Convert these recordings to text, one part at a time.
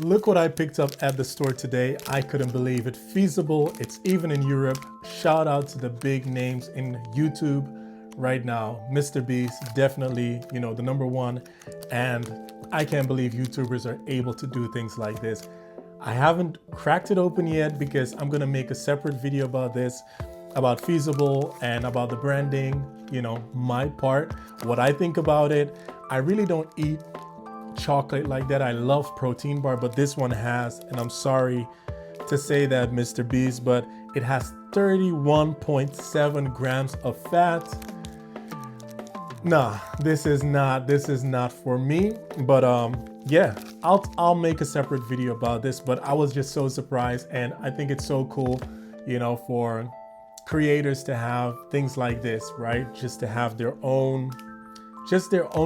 Look what I picked up at the store today. I couldn't believe it. Feasible, it's even in Europe. Shout out to the big names in YouTube right now. Mr. Beast, definitely, the number one. And I can't believe YouTubers are able to do things like this. I haven't cracked it open yet because I'm gonna make a separate video about this, about Feasible and about the branding, my part, what I think about it. I really don't eat chocolate like that. I love protein bar, but this one has, and I'm sorry to say that, Mr. Beast, but it has 31.7 grams of fat. Nah, this is not for me. But yeah, I'll make a separate video about this, but I was just so surprised, and I think it's so cool, for creators to have things like this, right? Just to have their own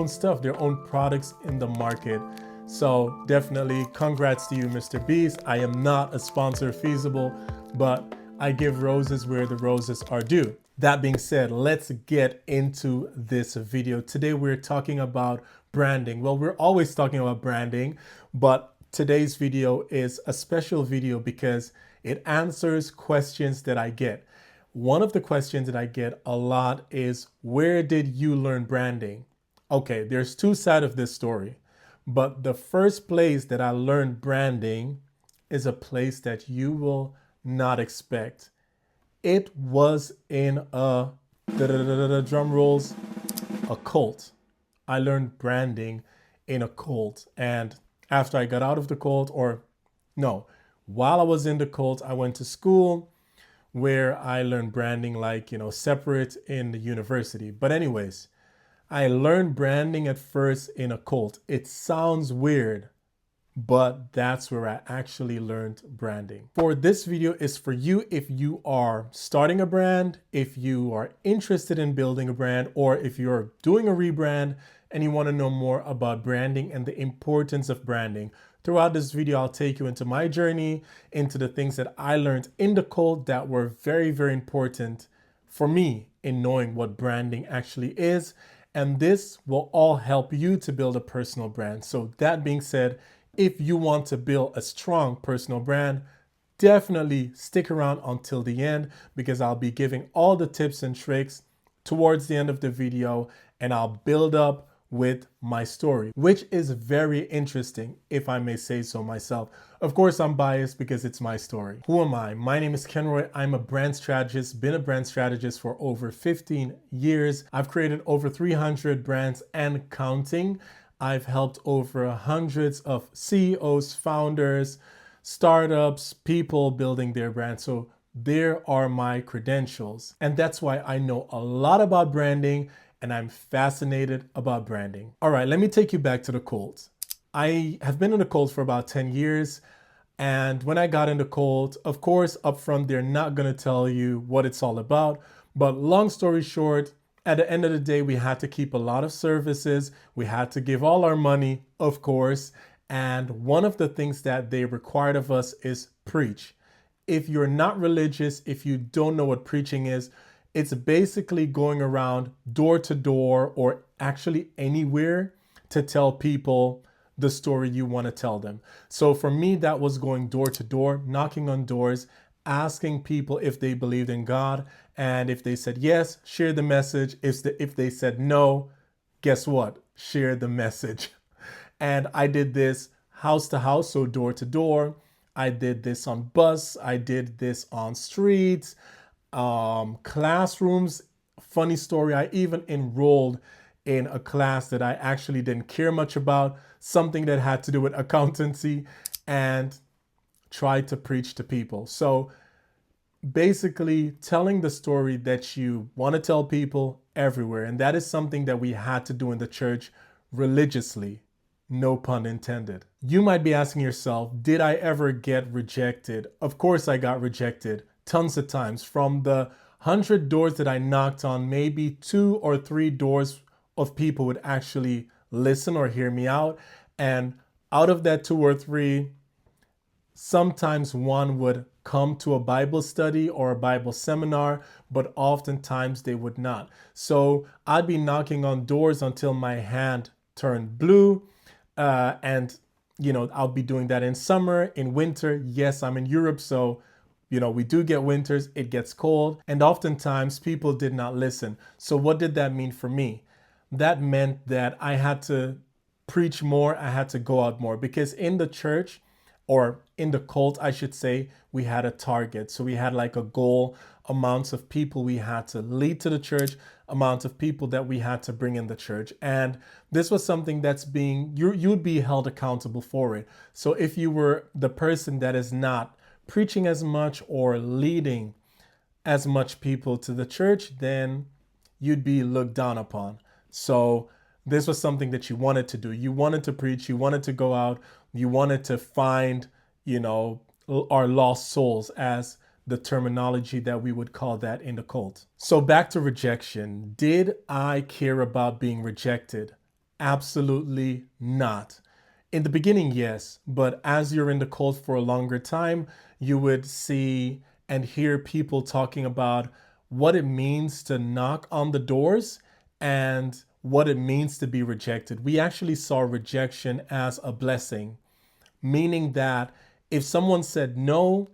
stuff, their own products in the market. So definitely congrats to you, Mr. Beast. I am not a sponsor of Feasible, but I give roses where the roses are due. That being said, let's get into this video. Today we're talking about branding. Well, we're always talking about branding, but today's video is a special video because it answers questions that I get. One of the questions that I get a lot is, where did you learn branding? Okay, there's two sides of this story, but the first place that I learned branding is a place that you will not expect. It was in a, drum rolls, a cult. I learned branding in a cult. And after I got out of the cult, while I was in the cult, I went to school where I learned branding separate in the university. But anyways, I learned branding at first in a cult. It sounds weird, but that's where I actually learned branding. For this video is for you if you are starting a brand, if you are interested in building a brand, or if you're doing a rebrand and you want to know more about branding and the importance of branding. Throughout this video, I'll take you into my journey, into the things that I learned in the cult that were very, very important for me in knowing what branding actually is. And this will all help you to build a personal brand. So that being said, if you want to build a strong personal brand, definitely stick around until the end because I'll be giving all the tips and tricks towards the end of the video, and I'll build up with my story, which is very interesting, if I may say so myself. Of course, I'm biased because it's my story. Who am I? My name is Kenroy. I'm a brand strategist, been a brand strategist for over 15 years. I've created over 300 brands and counting. I've helped over hundreds of CEOs, founders, startups, people building their brands. So there are my credentials. And that's why I know a lot about branding and I'm fascinated about branding. All right, let me take you back to the cult. I have been in the cult for about 10 years. And when I got in the cult, of course, up front, they're not gonna tell you what it's all about. But long story short, at the end of the day, we had to keep a lot of services. We had to give all our money, of course. And one of the things that they required of us is preach. If you're not religious, if you don't know what preaching is, it's basically going around door to door or actually anywhere to tell people the story you want to tell them. So for me, that was going door to door, knocking on doors, asking people if they believed in God. And if they said yes, share the message. If they said no, guess what? Share the message. And I did this house to house, so door to door. I did this on bus. I did this on streets, classrooms. Funny story, I even enrolled in a class that I actually didn't care much about, something that had to do with accountancy, and tried to preach to people. So basically telling the story that you want to tell people everywhere. And that is something that we had to do in the church religiously. No pun intended. You might be asking yourself, did I ever get rejected? Of course I got rejected tons of times. From the 100 doors that I knocked on, maybe 2 or 3 doors of people would actually listen or hear me out. And out of that 2 or 3, sometimes one would come to a Bible study or a Bible seminar, but oftentimes they would not. So I'd be knocking on doors until my hand turned blue. And I'll be doing that in summer, in winter. Yes, I'm in Europe, so we do get winters, it gets cold, and oftentimes people did not listen. So what did that mean for me? That meant that I had to preach more, I had to go out more, because in the church, or in the cult, I should say, we had a target. So we had like a goal, amounts of people we had to lead to the church, amount of people that we had to bring in the church. And this was something that's you'd be held accountable for it. So if you were the person that is not preaching as much or leading as much people to the church, then you'd be looked down upon. So this was something that you wanted to do. You wanted to preach, you wanted to go out, you wanted to find, our lost souls, as the terminology that we would call that in the cult. So back to rejection. Did I care about being rejected? Absolutely not. In the beginning, yes, but as you're in the cult for a longer time, you would see and hear people talking about what it means to knock on the doors and what it means to be rejected. We actually saw rejection as a blessing, meaning that if someone said no,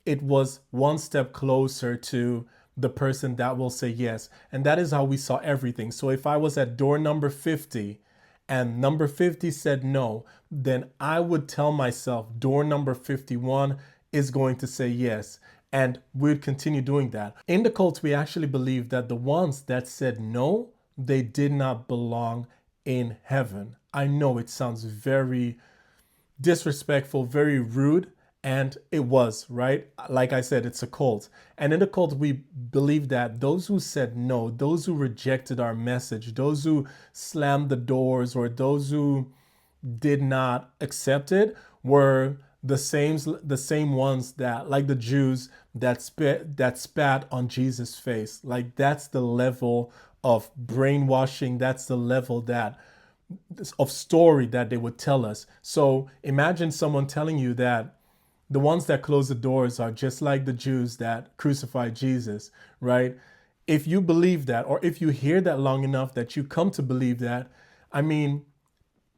it was one step closer to the person that will say yes. And that is how we saw everything. So if I was at door number 50 and number 50 said no, then I would tell myself door number 51 is going to say yes. And we'd continue doing that. In the cult, we actually believe that the ones that said no, they did not belong in heaven. I know it sounds very disrespectful, very rude, and it was, right? Like I said, it's a cult. And in the cult, we believe that those who said no, those who rejected our message, those who slammed the doors, or those who did not accept it, were the same ones that, like the Jews, that spat on Jesus' face. Like, that's the level of brainwashing. That's the level of story that they would tell us. So imagine someone telling you that the ones that close the doors are just like the Jews that crucified Jesus, right? If you believe that, or if you hear that long enough that you come to believe that, I mean,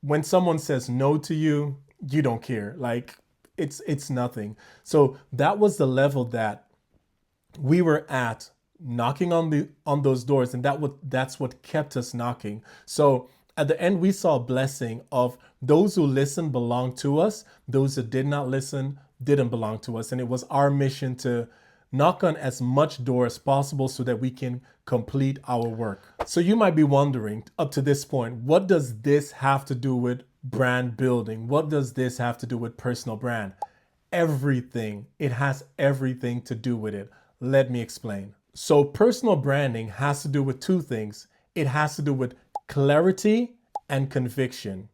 when someone says no to you, you don't care. Like, it's nothing. So that was the level that we were at, knocking on those doors, and that's what kept us knocking. So at the end, we saw a blessing of those who listened belonged to us. Those that did not listen didn't belong to us. And it was our mission to knock on as much door as possible so that we can complete our work. So you might be wondering, up to this point, what does this have to do with brand building? What does this have to do with personal brand? Everything. It has everything to do with it. Let me explain. So personal branding has to do with two things. It has to do with clarity and conviction.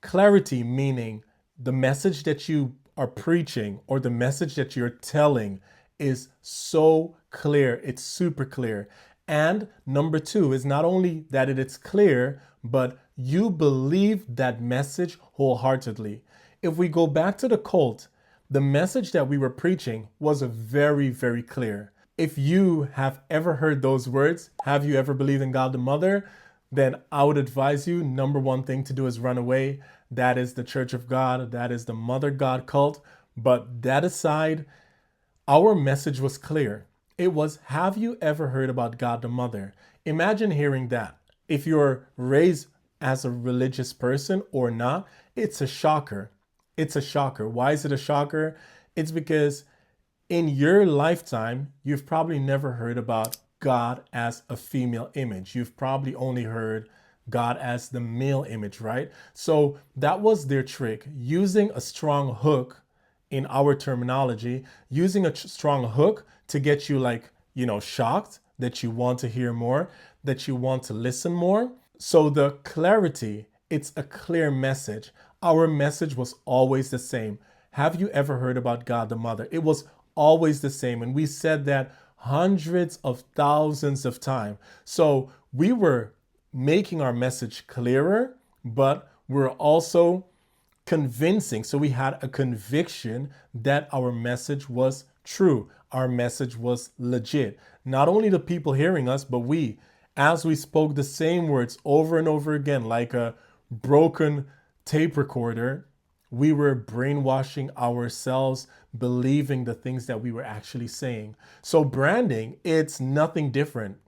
Clarity meaning the message that you are preaching or the message that you're telling is so clear. It's super clear. And number two is not only that it's clear, but you believe that message wholeheartedly. If we go back to the cult, the message that we were preaching was very, very clear. If you have ever heard those words, have you ever believed in God the Mother? Then I would advise you, number one thing to do is run away. That is the Church of God. That is the Mother God cult. But that aside, our message was clear. It was, have you ever heard about God the Mother? Imagine hearing that. If you're raised as a religious person or not, it's a shocker. It's a shocker. Why is it a shocker? It's because in your lifetime, you've probably never heard about God as a female image. You've probably only heard God as the male image, right? So that was their trick, using a strong hook in our terminology, using a strong hook to get you shocked, that you want to hear more, that you want to listen more. So the clarity, it's a clear message. Our message was always the same. Have you ever heard about God the Mother? It was always the same. And we said that hundreds of thousands of times. So we were making our message clearer, but we're also convincing. So we had a conviction that our message was true. Our message was legit. Not only the people hearing us, but we, as we spoke the same words over and over again, like a broken tape recorder, we were brainwashing ourselves, believing the things that we were actually saying. So branding, it's nothing different.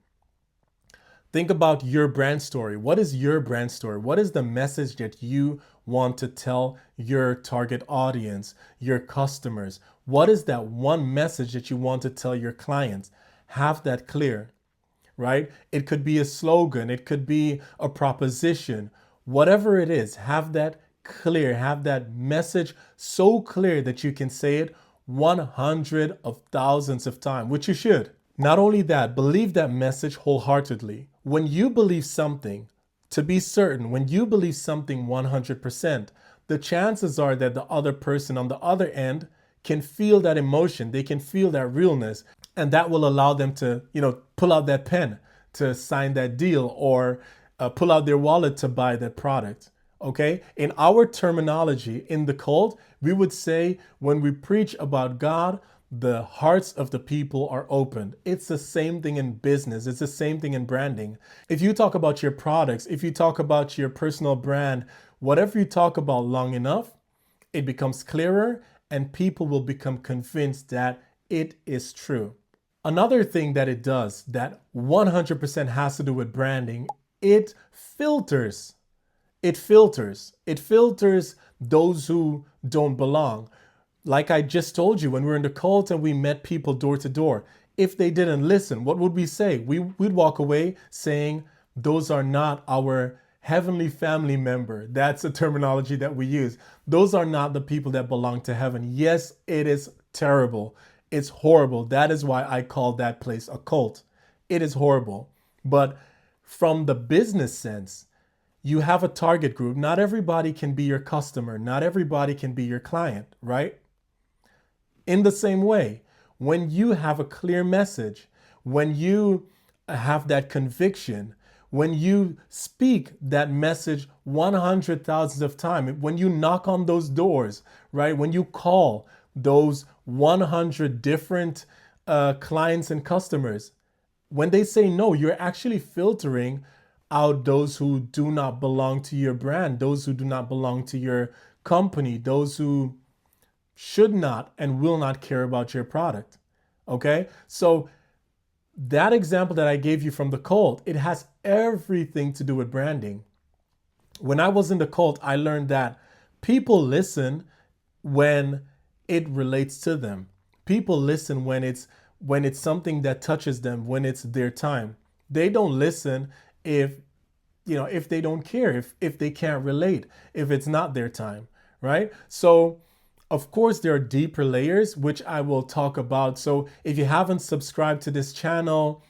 Think about your brand story. What is your brand story? What is the message that you want to tell your target audience, your customers? What is that one message that you want to tell your clients? Have that clear, right? It could be a slogan, it could be a proposition, whatever it is, have that clear, have that message so clear that you can say it 100 of thousands of times, which you should. Not only that, believe that message wholeheartedly. When you believe something, to be certain, when you believe something 100%, the chances are that the other person on the other end can feel that emotion, they can feel that realness, and that will allow them to, pull out that pen to sign that deal or pull out their wallet to buy that product. Okay? In our terminology in the cult, we would say when we preach about God, the hearts of the people are opened. It's the same thing in business. It's the same thing in branding. If you talk about your products, if you talk about your personal brand, whatever you talk about long enough, it becomes clearer and people will become convinced that it is true. Another thing that it does that 100% has to do with branding, it filters. It filters those who don't belong. Like I just told you, when we were in the cult and we met people door to door, if they didn't listen, what would we say? We'd walk away saying, those are not our heavenly family member. That's a terminology that we use. Those are not the people that belong to heaven. Yes, it is terrible. It's horrible. That is why I call that place a cult. It is horrible. But from the business sense, you have a target group. Not everybody can be your customer. Not everybody can be your client, right? In the same way, when you have a clear message, when you have that conviction, when you speak that message 100,000 of times, when you knock on those doors, right? When you call those 100 different clients and customers, when they say no, you're actually filtering out those who do not belong to your brand, those who do not belong to your company, those who should not and will not care about your product. Okay? So that example that I gave you from the cult, it has everything to do with branding. When I was in the cult, I learned that people listen when it relates to them. People listen when it's something that touches them, when it's their time. They don't listen if they don't care, if they can't relate, if it's not their time, right? So of course, there are deeper layers, which I will talk about. So if you haven't subscribed to this channel,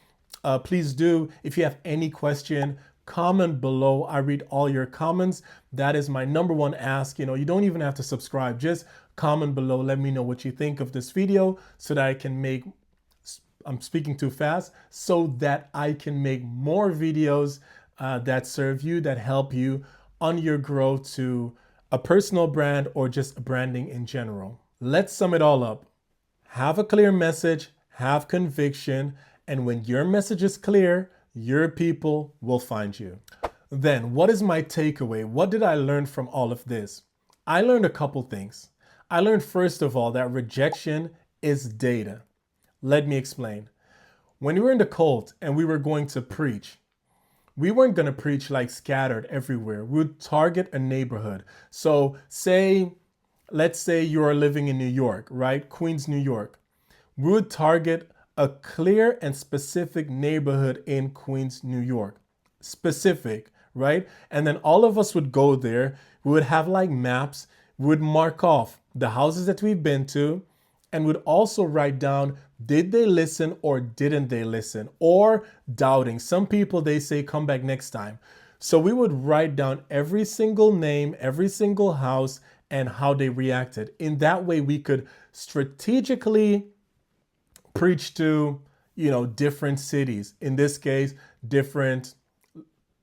please do. If you have any question, comment below. I read all your comments. That is my number one ask. You don't even have to subscribe. Just comment below. Let me know what you think of this video so that I can make, I'm speaking too fast, so that I can make more videos that serve you, that help you on your growth to a personal brand or just branding in general. Let's sum it all up. Have a clear message, have conviction, and when your message is clear, your people will find you. Then, what is my takeaway? What did I learn from all of this? I learned a couple things. I learned, first of all, that rejection is data. Let me explain. When we were in the cult and we were going to preach, we weren't going to preach like scattered everywhere. We would target a neighborhood. So let's say you are living in New York, right? Queens, New York. We would target a clear and specific neighborhood in Queens, New York. Specific, right? And then all of us would go there. We would have like maps. We would mark off the houses that we've been to and would also write down, did they listen or didn't they listen? Or doubting. Some people, they say, come back next time. So we would write down every single name, every single house, and how they reacted. In that way, we could strategically preach to, different cities. In this case, different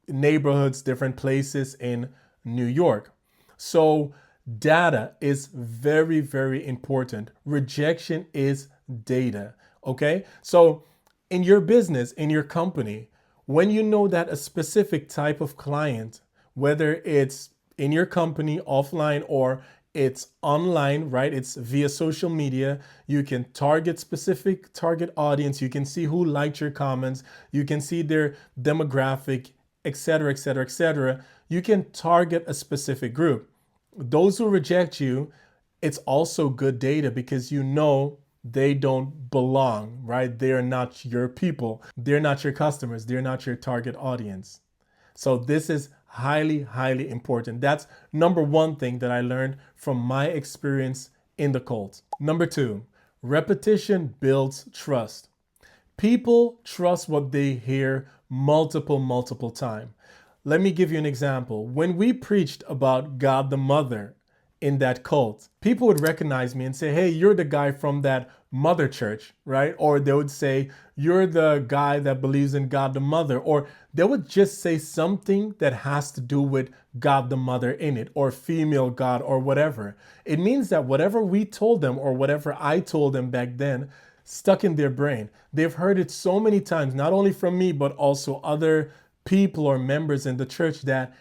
neighborhoods, different places in New York. So data is very, very important. Rejection is data. Okay. So in your business, in your company, when you know that a specific type of client, whether it's in your company, offline, or It's online, right? It's via social media. You can target specific target audience. You can see who liked your comments. You can see their demographic, etc., etc., etc. You can target a specific group. Those who reject you, it's also good data because you know they don't belong, right? They're not your people. They're not your customers. They're not your target audience. So this is highly, highly important. That's number one thing that I learned from my experience in the cult. Number two, repetition builds trust. People trust what they hear multiple times. Let me give you an example. When we preached about God the Mother in that cult, people would recognize me and say, hey, you're the guy from that mother church, right? Or they would say, you're the guy that believes in God the Mother. Or they would just say something that has to do with God the Mother in it, or female God, or whatever. It means that whatever we told them or whatever I told them back then stuck in their brain. They've heard it so many times, not only from me, but also other people or members in the church that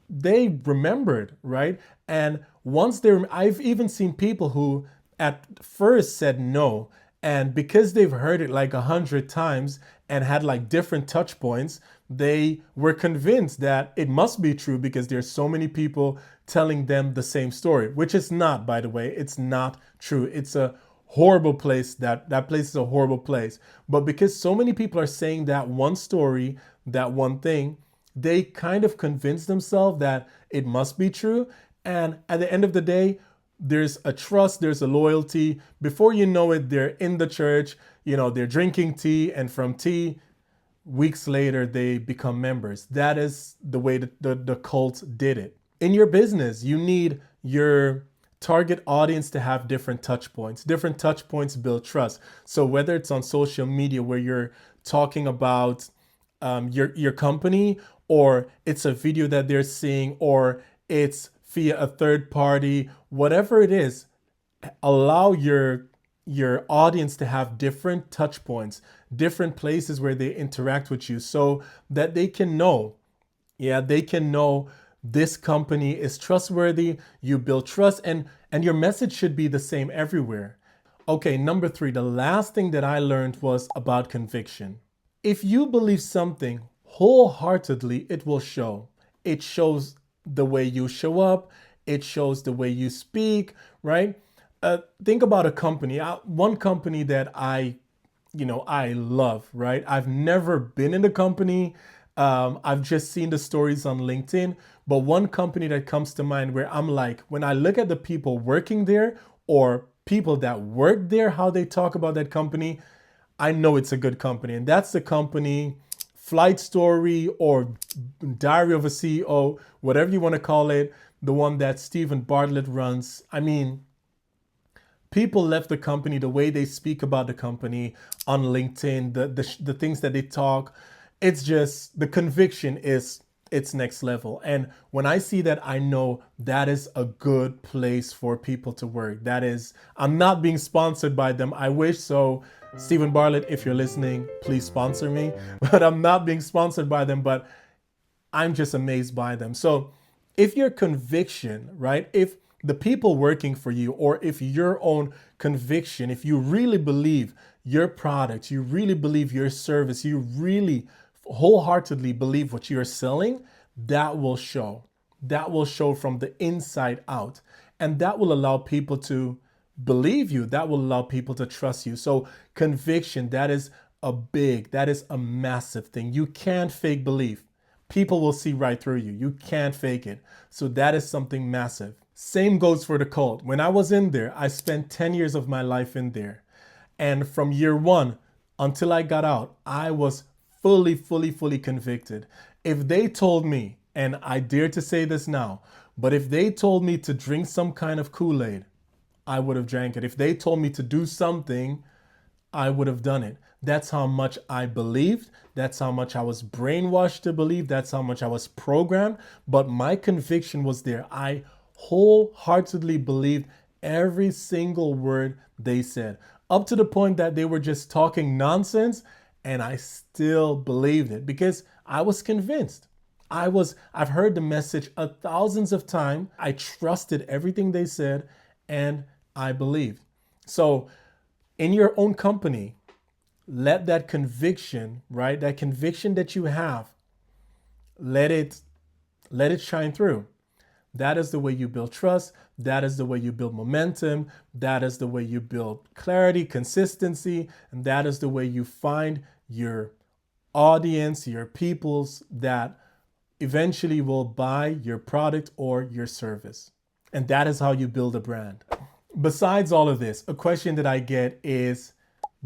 they remembered, right? And once I've even seen people who at first said no, and because they've heard it like 100 times and had like different touch points, they were convinced that it must be true because there's so many people telling them the same story, which is not, by the way, it's not true. It's a horrible place. That place is a horrible place. But because so many people are saying that one story, that one thing, they kind of convince themselves that it must be true. And at the end of the day, there's a trust, there's a loyalty. Before you know it, they're in the church, they're drinking tea, and from tea, weeks later, they become members. That is the way that the cult did it. In your business, you need your target audience to have different touch points. Different touch points build trust. So whether it's on social media where you're talking about your company, or it's a video that they're seeing, or it's via a third party, whatever it is, allow your audience to have different touch points, different places where they interact with you, so that they can know, this company is trustworthy. You build trust, and your message should be the same everywhere. Okay, number three, the last thing that I learned was about conviction. If you believe something wholeheartedly, it will show. It shows the way you show up. It shows the way you speak, right? Think about a company. One company that I love, right? I've never been in the company. I've just seen the stories on LinkedIn. But one company that comes to mind where I'm like, when I look at the people working there or people that work there, how they talk about that company, I know it's a good company. And that's the company, Flight Story or Diary of a CEO, whatever you want to call it, the one that Stephen Bartlett runs. I mean, people left the company, the way they speak about the company on LinkedIn, the things that they talk, it's just, the conviction is, it's next level. And when I see that, I know that is a good place for people to work. That is, I'm not being sponsored by them. I wish so. Stephen Bartlett, if you're listening, please sponsor me. But I'm not being sponsored by them, but I'm just amazed by them. So if your conviction, right, if the people working for you, or if your own conviction, if you really believe your product, you really believe your service, you really wholeheartedly believe what you're selling, that will show. That will show from the inside out. And that will allow people to believe you. That will allow people to trust you. So conviction, that is a massive thing. You can't fake belief. People will see right through you. You can't fake it. So that is something massive. Same goes for the cult. When I was in there, I spent 10 years of my life in there. And from year one until I got out, I was fully convicted. If they told me, and I dare to say this now, but if they told me to drink some kind of Kool-Aid, I would have drank it. If they told me to do something, I would have done it. That's how much I believed. That's how much I was brainwashed to believe. That's how much I was programmed. But my conviction was there. I wholeheartedly believed every single word they said, up to the point that they were just talking nonsense, and I still believed it because I was convinced. I've heard the message thousands of times. I trusted everything they said and I believed. So in your own company, let that conviction, right? That conviction that you have, let it shine through. That is the way you build trust. That is the way you build momentum. That is the way you build clarity, consistency, and that is the way you find your audience, your peoples that eventually will buy your product or your service. And that is how you build a brand. Besides all of this, a question that I get is,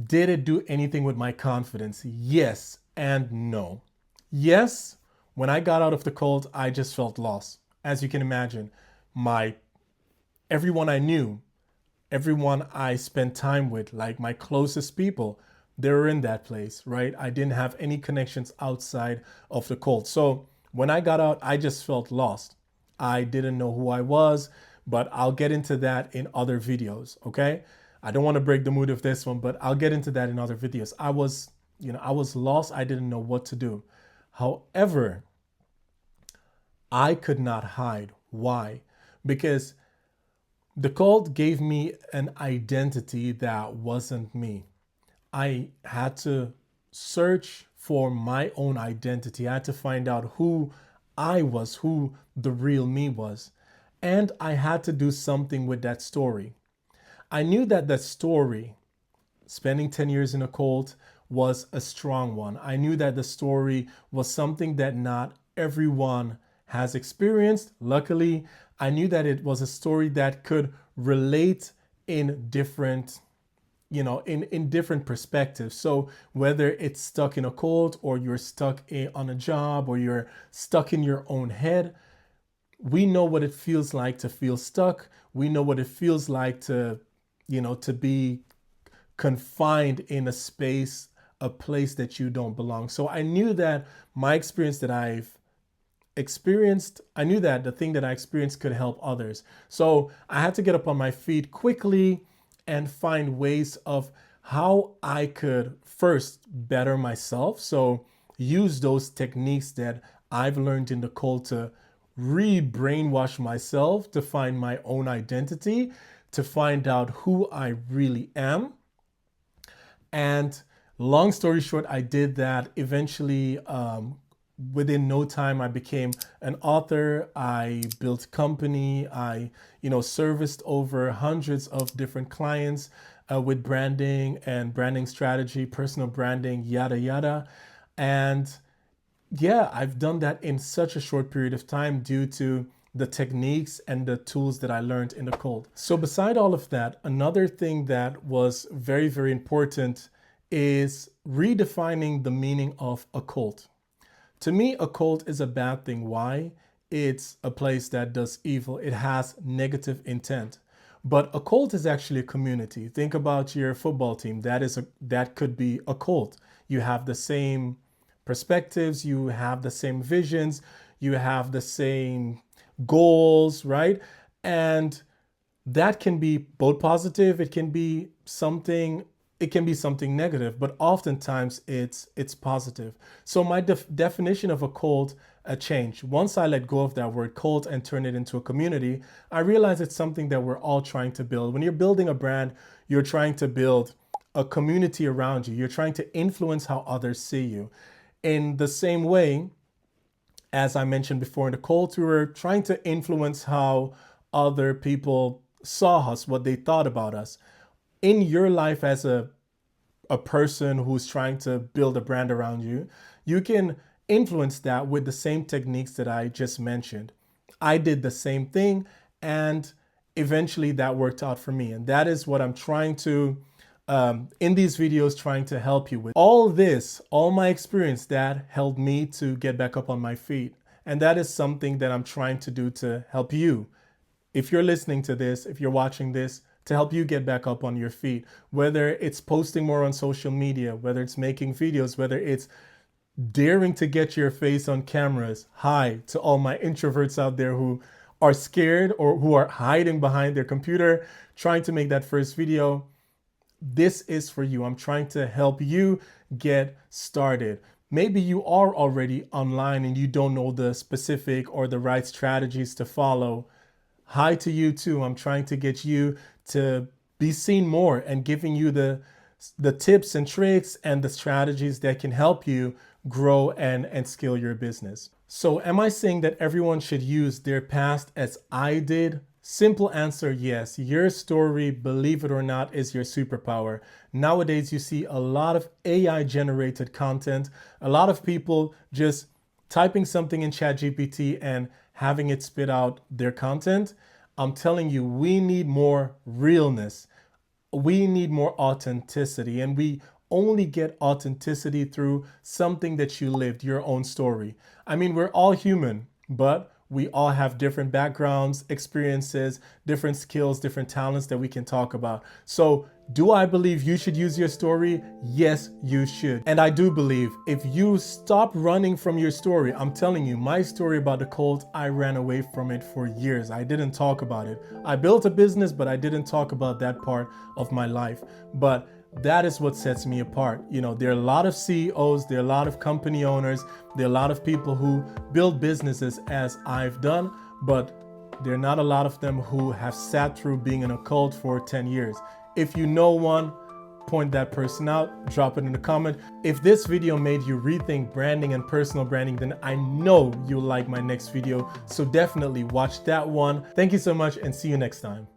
did it do anything with my confidence? Yes and no. Yes, when I got out of the cold, I just felt lost. As you can imagine, everyone I knew, everyone I spent time with, like my closest people, they were in that place, right? I didn't have any connections outside of the cold. So when I got out, I just felt lost. I didn't know who I was, but I'll get into that in other videos, okay? I don't want to break the mood of this one, but I'll get into that in other videos. I was lost. I didn't know what to do. However, I could not hide. Why? Because the cold gave me an identity that wasn't me. I had to search for my own identity. I had to find out who I was, who the real me was. And I had to do something with that story. I knew that that story, spending 10 years in a cult, was a strong one. I knew that the story was something that not everyone has experienced. Luckily, I knew that it was a story that could relate in different, in different perspectives. So whether it's stuck in a cult or you're stuck on a job or you're stuck in your own head, we know what it feels like to feel stuck. We know what it feels like to, to be confined in a space, a place that you don't belong. So I knew that my experience that I've experienced, I knew that the thing that I experienced could help others. So I had to get up on my feet quickly and find ways of how I could first better myself. So use those techniques that I've learned in the cult to re-brainwash myself, to find my own identity, to find out who I really am. And long story short, I did that. Eventually, within no time, I became an author. I built company. I, serviced over hundreds of different clients with branding and branding strategy, personal branding, yada, yada. And yeah, I've done that in such a short period of time due to the techniques and the tools that I learned in the cult. So beside all of that, another thing that was very, very important is redefining the meaning of a cult. To me, a cult is a bad thing. Why? It's a place that does evil. It has negative intent. But a cult is actually a community. Think about your football team. That could be a cult. You have the same perspectives, you have the same visions, you have the same goals, right? And that can be both positive, it can be something negative, but oftentimes it's positive. So my definition of a cult changed. Once I let go of that word cult and turn it into a community, I realized it's something that we're all trying to build. When you're building a brand, you're trying to build a community around you. You're trying to influence how others see you. In the same way, as I mentioned before in the cult, we were trying to influence how other people saw us, what they thought about us. In your life as a person who's trying to build a brand around you, you can influence that with the same techniques that I just mentioned. I did the same thing and eventually that worked out for me. And that is what I'm trying to, in these videos, trying to help you with. All this, all my experience, that helped me to get back up on my feet. And that is something that I'm trying to do to help you. If you're listening to this, if you're watching this, to help you get back up on your feet, whether it's posting more on social media, whether it's making videos, whether it's daring to get your face on cameras. Hi to all my introverts out there who are scared or who are hiding behind their computer, trying to make that first video. This is for you. I'm trying to help you get started. maybe you are already online and you don't know the specific or the right strategies to follow. Hi to you too. I'm trying to get you to be seen more and giving you the tips and tricks and the strategies that can help you grow and scale your business. So am I saying that everyone should use their past as I did? Simple answer, yes. Your story, believe it or not, is your superpower. Nowadays, you see a lot of AI generated content, a lot of people just typing something in ChatGPT and having it spit out their content. I'm telling you, we need more realness. We need more authenticity, and we only get authenticity through something that you lived, your own story. I mean, we're all human, but we all have different backgrounds, experiences, different skills, different talents that we can talk about. So, do I believe you should use your story? Yes, you should. And I do believe if you stop running from your story, I'm telling you, my story about the cult, I ran away from it for years. I didn't talk about it. I built a business, but I didn't talk about that part of my life. But that is what sets me apart. You know, there are a lot of CEOs, there are a lot of company owners, there are a lot of people who build businesses as I've done, but there are not a lot of them who have sat through being in a cult for 10 years. If you know one, point that person out, drop it in the comment. If this video made you rethink branding and personal branding, then I know you'll like my next video. So definitely watch that one. Thank you so much and see you next time.